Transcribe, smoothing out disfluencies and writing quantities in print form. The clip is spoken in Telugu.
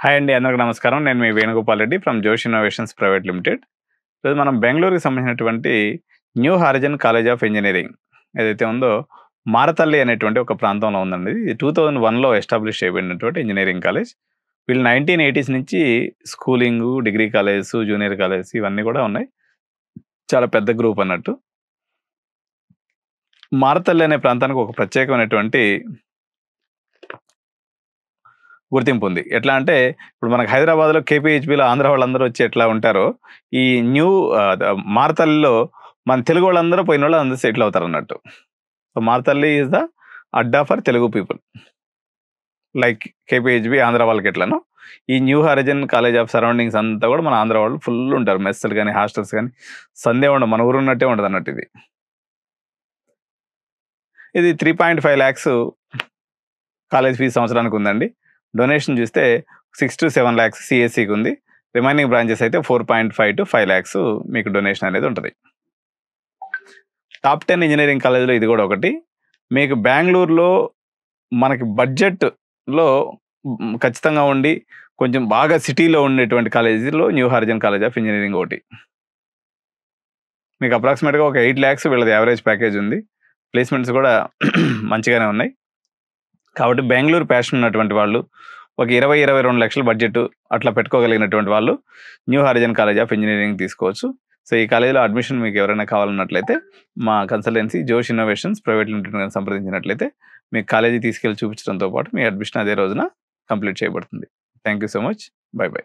హాయ్ అండి, అందరికీ నమస్కారం. నేను మీ వేణుగోపాల్ రెడ్డి ఫ్రమ్ జోష్ ఇన్నోవేషన్స్ ప్రైవేట్ లిమిటెడ్. ఈరోజు మనం బెంగళూరుకి సంబంధించినటువంటి new horizon college of engineering ఏదైతే ఉందో మారతల్లి అనేటువంటి ఒక ప్రాంతంలో ఉందండి. ఇది 2001లో ఎస్టాబ్లిష్ చేయబడినటువంటి ఇంజనీరింగ్ కాలేజ్. వీళ్ళు 1980s నుంచి schooling, degree colleges, junior colleges ఇవన్నీ కూడా ఉన్నాయి. చాలా పెద్ద గ్రూప్ అన్నట్టు. మారతల్లి అనే ప్రాంతానికి ఒక ప్రత్యేకమైనటువంటి గుర్తింపు ఉంది. ఎట్లా అంటే ఇప్పుడు మనకు హైదరాబాద్లో కేపీహెచ్బిలో ఆంధ్ర వాళ్ళందరూ వచ్చి ఎట్లా ఉంటారో ఈ న్యూ మారతల్లిలో మన తెలుగు వాళ్ళందరూ పోయిన వాళ్ళు అందరూ సెటిల్ అవుతారు అన్నట్టు. So Marathahalli is the adda for Telugu people. Like KPHB Andhra వాళ్ళకి ఎట్లనో ఈ new horizon college of surroundings అంతా కూడా మన ఆంధ్ర వాళ్ళు ఫుల్ ఉంటారు. మెస్సులు కానీ హాస్టల్స్ కానీ సందే ఉండదు, మన ఊరు ఉన్నట్టే ఉండదు అన్నట్టు. ఇది 3.5 lakhs కాలేజ్ ఫీజు సంవత్సరానికి ఉందండి. డొనేషన్ చూస్తే 6 to 7 lakhs సిఎస్సికి ఉంది. రిమైనింగ్ బ్రాంచెస్ అయితే 4.5 to 5 lakhs మీకు డొనేషన్ అనేది ఉంటుంది. టాప్ 10 ఇంజనీరింగ్ కాలేజీలో ఇది కూడా ఒకటి. మీకు బెంగళూరులో మనకి బడ్జెట్లో ఖచ్చితంగా ఉండి కొంచెం బాగా సిటీలో ఉండేటువంటి కాలేజీలో new horizon college of engineering ఒకటి. మీకు అప్రాక్సిమేట్గా ఒక 8 lakhs వీళ్ళది యావరేజ్ ప్యాకేజ్ ఉంది. ప్లేస్మెంట్స్ కూడా మంచిగానే ఉన్నాయి. కాబట్టి బెంగళూరు ప్యాషన్ ఉన్నటువంటి వాళ్ళు ఒక 20-22 లక్షల బడ్జెట్ అట్లా పెట్టుకోగలిగినటువంటి వాళ్ళు new horizon college of engineering తీసుకోవచ్చు. సో ఈ కాలేజీలో అడ్మిషన్ మీకు ఎవరైనా కావాలన్నట్లయితే మా కన్సల్టెన్సీ జోష్ ఇన్నోవేషన్స్ ప్రైవేట్ లిమిటెడ్ సంప్రదించినట్లయితే మీకు కాలేజీ తీసుకెళ్ళి చూపించడంతో పాటు మీ అడ్మిషన్ అదే రోజున కంప్లీట్ చేయబడుతుంది. Thank you so much. By by.